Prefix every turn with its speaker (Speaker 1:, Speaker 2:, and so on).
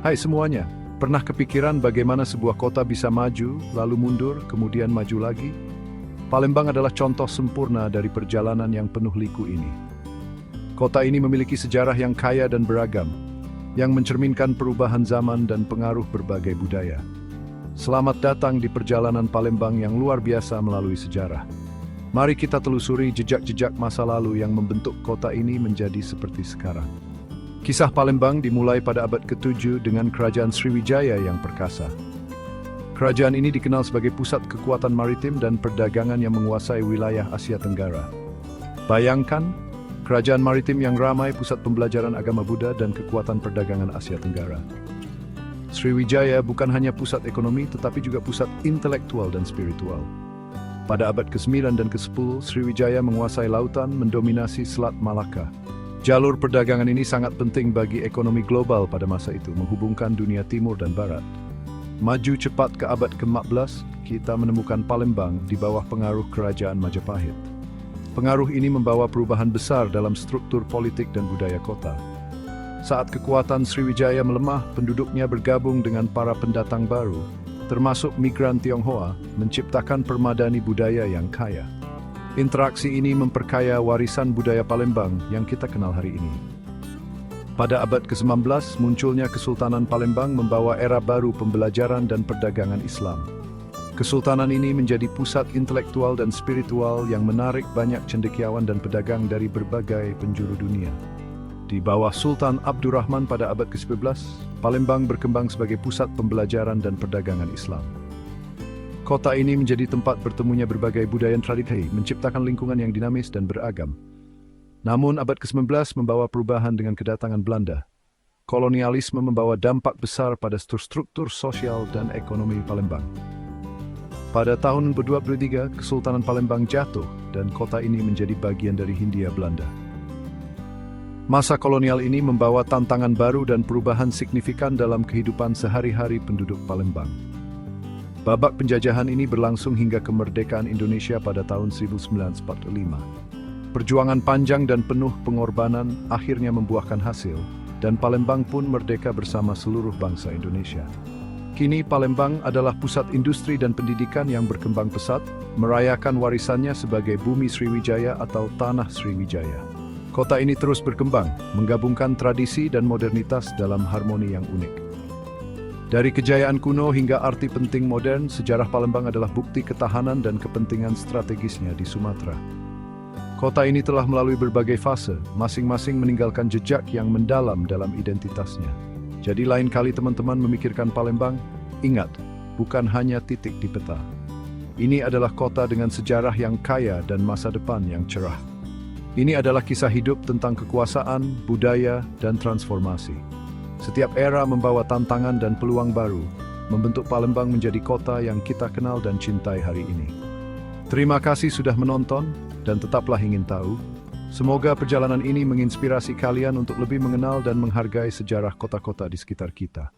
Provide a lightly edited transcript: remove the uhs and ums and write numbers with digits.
Speaker 1: Hai semuanya, pernah kepikiran bagaimana sebuah kota bisa maju, lalu mundur, kemudian maju lagi? Palembang adalah contoh sempurna dari perjalanan yang penuh liku ini. Kota ini memiliki sejarah yang kaya dan beragam, yang mencerminkan perubahan zaman dan pengaruh berbagai budaya. Selamat datang di perjalanan Palembang yang luar biasa melalui sejarah. Mari kita telusuri jejak-jejak masa lalu yang membentuk kota ini menjadi seperti sekarang. Kisah Palembang dimulai pada abad ke-7 dengan Kerajaan Sriwijaya yang perkasa. Kerajaan ini dikenal sebagai pusat kekuatan maritim dan perdagangan yang menguasai wilayah Asia Tenggara. Bayangkan, kerajaan maritim yang ramai, pusat pembelajaran agama Buddha dan kekuatan perdagangan Asia Tenggara. Sriwijaya bukan hanya pusat ekonomi tetapi juga pusat intelektual dan spiritual. Pada abad ke-9 dan ke-10, Sriwijaya menguasai lautan, mendominasi Selat Malaka. Jalur perdagangan ini sangat penting bagi ekonomi global pada masa itu, menghubungkan dunia timur dan barat. Maju cepat ke abad ke-14, kita menemukan Palembang di bawah pengaruh Kerajaan Majapahit. Pengaruh ini membawa perubahan besar dalam struktur politik dan budaya kota. Saat kekuatan Sriwijaya melemah, penduduknya bergabung dengan para pendatang baru, termasuk migran Tionghoa, menciptakan permadani budaya yang kaya. Interaksi ini memperkaya warisan budaya Palembang yang kita kenal hari ini. Pada abad ke-19, munculnya Kesultanan Palembang membawa era baru pembelajaran dan perdagangan Islam. Kesultanan ini menjadi pusat intelektual dan spiritual yang menarik banyak cendekiawan dan pedagang dari berbagai penjuru dunia. Di bawah Sultan Abdurrahman pada abad ke-11, Palembang berkembang sebagai pusat pembelajaran dan perdagangan Islam. Kota ini menjadi tempat bertemunya berbagai budaya dan tradisi, menciptakan lingkungan yang dinamis dan beragam. Namun abad ke-19 membawa perubahan dengan kedatangan Belanda. Kolonialisme membawa dampak besar pada struktur sosial dan ekonomi Palembang. Pada tahun ke-23, Kesultanan Palembang jatuh dan kota ini menjadi bagian dari Hindia Belanda. Masa kolonial ini membawa tantangan baru dan perubahan signifikan dalam kehidupan sehari-hari penduduk Palembang. Babak penjajahan ini berlangsung hingga kemerdekaan Indonesia pada tahun 1945. Perjuangan panjang dan penuh pengorbanan akhirnya membuahkan hasil, dan Palembang pun merdeka bersama seluruh bangsa Indonesia. Kini Palembang adalah pusat industri dan pendidikan yang berkembang pesat, merayakan warisannya sebagai Bumi Sriwijaya atau Tanah Sriwijaya. Kota ini terus berkembang, menggabungkan tradisi dan modernitas dalam harmoni yang unik. Dari kejayaan kuno hingga arti penting modern, sejarah Palembang adalah bukti ketahanan dan kepentingan strategisnya di Sumatera. Kota ini telah melalui berbagai fase, masing-masing meninggalkan jejak yang mendalam dalam identitasnya. Jadi lain kali teman-teman memikirkan Palembang, ingat, bukan hanya titik di peta. Ini adalah kota dengan sejarah yang kaya dan masa depan yang cerah. Ini adalah kisah hidup tentang kekuasaan, budaya, dan transformasi. Setiap era membawa tantangan dan peluang baru, membentuk Palembang menjadi kota yang kita kenal dan cintai hari ini. Terima kasih sudah menonton, dan tetaplah ingin tahu. Semoga perjalanan ini menginspirasi kalian untuk lebih mengenal dan menghargai sejarah kota-kota di sekitar kita.